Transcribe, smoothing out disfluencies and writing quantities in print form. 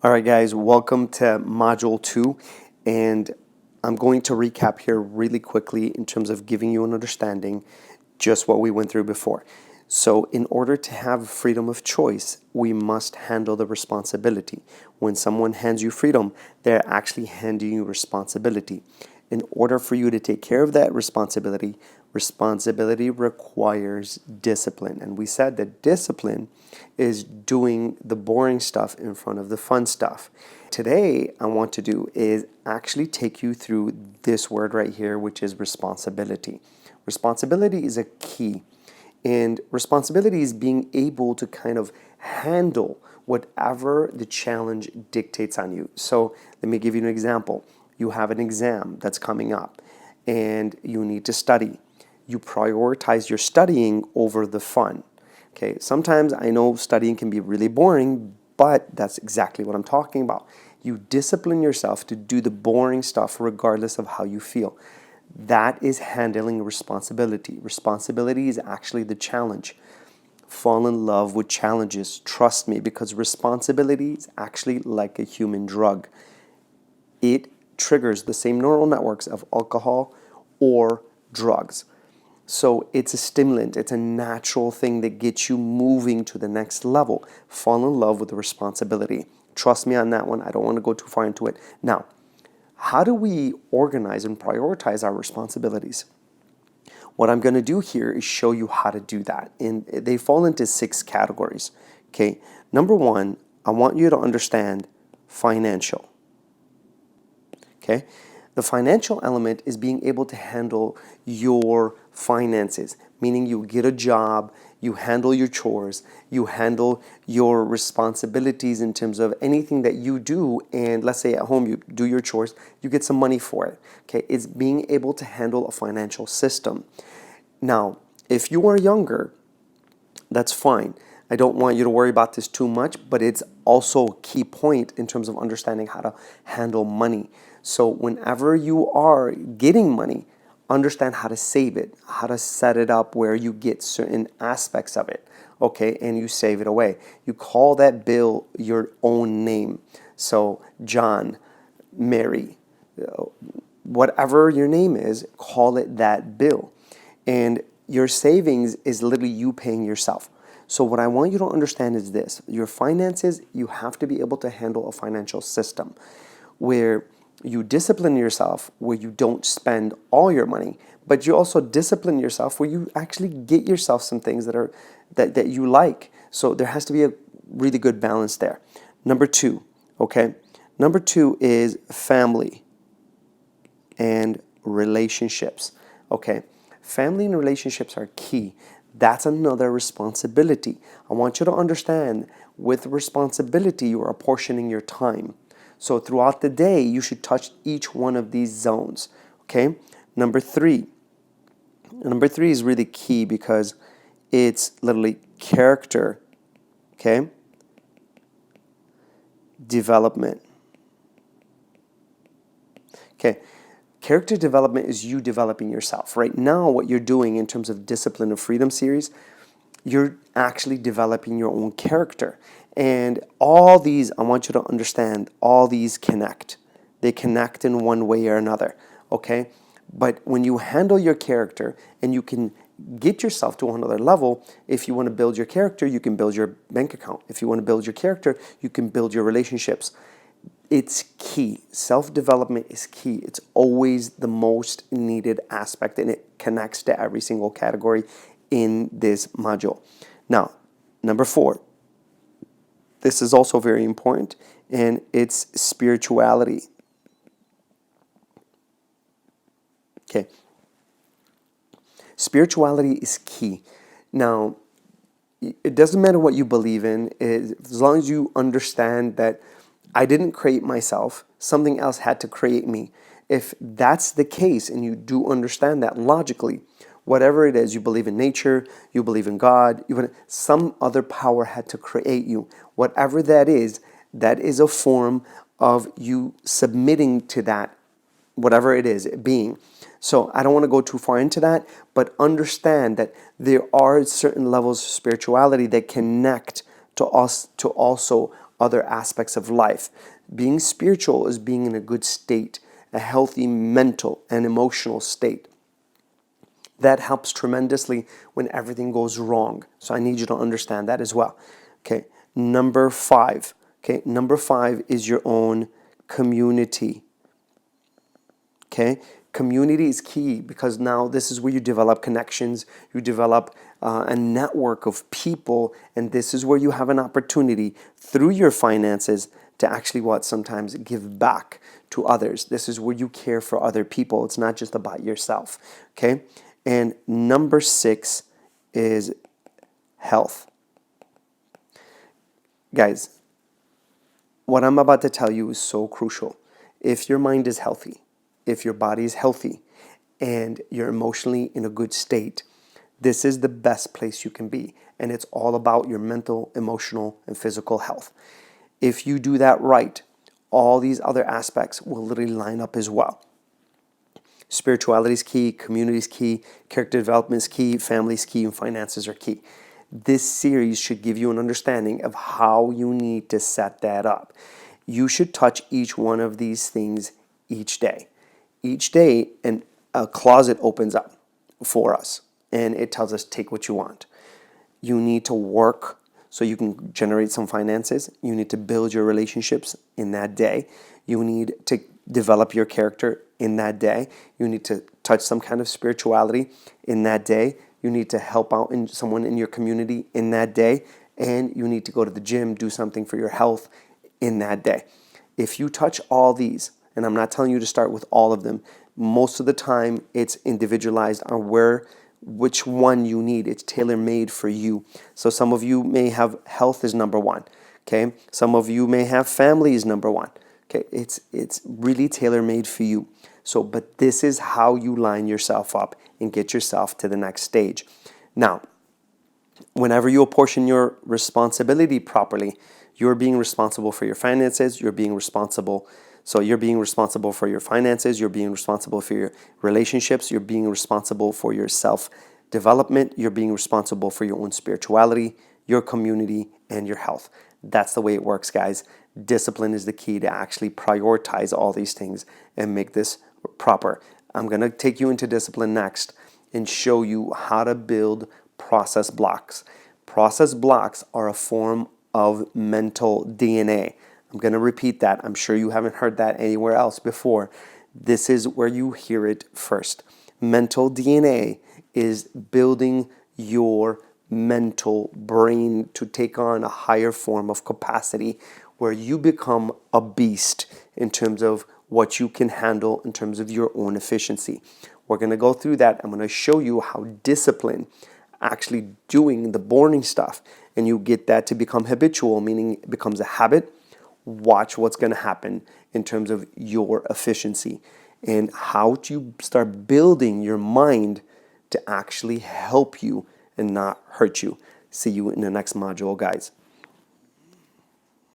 All right, guys, welcome to Module 2. And I'm going to recap here really quickly in terms of giving you an understanding just what we went through before. So, in order to have freedom of choice, we must handle the responsibility. When someone hands you freedom, they're actually handing you responsibility. In order for you to take care of that responsibility requires discipline. And we said that discipline is doing the boring stuff in front of the fun stuff. Today, I want to do is actually take you through this word right here, which is responsibility. Responsibility is a key. And responsibility is being able to kind of handle whatever the challenge dictates on you. So let me give you an example. You have an exam that's coming up and you need to study. You prioritize your studying over the fun. Okay, sometimes I know studying can be really boring, but that's exactly what I'm talking about. You discipline yourself to do the boring stuff regardless of how you feel. That is handling responsibility. Responsibility is actually the challenge. Fall in love with challenges, trust me, because responsibility is actually like a human drug. It triggers the same neural networks of alcohol or drugs. So it's a stimulant, it's a natural thing that gets you moving to the next level. Fall in love with the responsibility. Trust me on that one. I don't want to go too far into it. Now, how do we organize and prioritize our responsibilities? What I'm going to do here is show you how to do that. And they fall into 6 categories. Okay. Number 1, I want you to understand financial. Okay. The financial element is being able to handle your finances, meaning you get a job, you handle your chores, you handle your responsibilities in terms of anything that you do, and let's say at home you do your chores, you get some money for it. Okay, it's being able to handle a financial system. Now, if you are younger, that's fine. I don't want you to worry about this too much, but it's also a key point in terms of understanding how to handle money. So whenever you are getting money, understand how to save it, how to set it up where you get certain aspects of it, okay, and you save it away. You call that bill your own name. So John, Mary, whatever your name is, call it that bill. And your savings is literally you paying yourself. So what I want you to understand is this. Your finances, you have to be able to handle a financial system where you discipline yourself, where you don't spend all your money, but you also discipline yourself where you actually get yourself some things that you like. So there has to be a really good balance there. Number 2, okay? Number 2 is family and relationships. Okay, family and relationships are key. That's another responsibility. I want you to understand with responsibility, you're apportioning your time. So throughout the day, you should touch each one of these zones. Okay, number 3. Number 3 is really key because it's literally character. Okay, development. Okay. Character development is you developing yourself. Right now, what you're doing in terms of Discipline of Freedom series, you're actually developing your own character. And all these, I want you to understand, all these connect. They connect in one way or another, okay? But when you handle your character and you can get yourself to another level, if you want to build your character, you can build your bank account. If you want to build your character, you can build your relationships. It's key. Self-development is key. It's always the most needed aspect, and it connects to every single category in this module. Now, number 4. This is also very important, and it's spirituality. Okay. Spirituality is key. Now, it doesn't matter what you believe in, as long as you understand that I didn't create myself, something else had to create me. If that's the case and you do understand that logically, whatever it is, you believe in nature, you believe in God, some other power had to create you. Whatever that is a form of you submitting to that, whatever it is, being. So I don't want to go too far into that, but understand that there are certain levels of spirituality that connect to us to also other aspects of life. Being spiritual is being in a good state, a healthy mental and emotional state. That helps tremendously when everything goes wrong. So I need you to understand that as well. Okay, number 5. Okay, number 5 is your own community. Okay, community is key because now this is where you develop connections, you develop a network of people, and this is where you have an opportunity through your finances to actually sometimes give back to others. This is where you care for other people. It's not just about yourself. Okay, and number 6 is health. Guys, what I'm about to tell you is so crucial. If your mind is healthy, if your body is healthy, and you're emotionally in a good state, this is the best place you can be. And it's all about your mental, emotional, and physical health. If you do that right, all these other aspects will literally line up as well. Spirituality is key, community is key, character development is key, family is key, and finances are key. This series should give you an understanding of how you need to set that up. You should touch each one of these things each day. Each day, a closet opens up for us, and it tells us, take what you want. You need to work so you can generate some finances. You need to build your relationships in that day. You need to develop your character in that day. You need to touch some kind of spirituality in that day. You need to help out someone in your community in that day. And you need to go to the gym, do something for your health in that day. If you touch all these, and I'm not telling you to start with all of them, most of the time it's individualized on which one you need. It's tailor-made for you. So some of you may have health as number 1. Okay. Some of you may have family as number 1. Okay. It's really tailor-made for you. So, but this is how you line yourself up and get yourself to the next stage. Now, whenever you apportion your responsibility properly, you're being responsible for your finances, you're being responsible for your finances, you're being responsible for your relationships, you're being responsible for your self-development, you're being responsible for your own spirituality, your community, and your health. That's the way it works, guys. Discipline is the key to actually prioritize all these things and make this proper. I'm going to take you into discipline next and show you how to build process blocks. Process blocks are a form of mental DNA. I'm going to repeat that. I'm sure you haven't heard that anywhere else before. This is where you hear it first. Mental DNA is building your mental brain to take on a higher form of capacity where you become a beast in terms of what you can handle in terms of your own efficiency. We're going to go through that. I'm going to show you how discipline, actually doing the boring stuff, and you get that to become habitual, meaning it becomes a habit. Watch what's going to happen in terms of your efficiency and how to start building your mind to actually help you and not hurt you. See you in the next module, guys.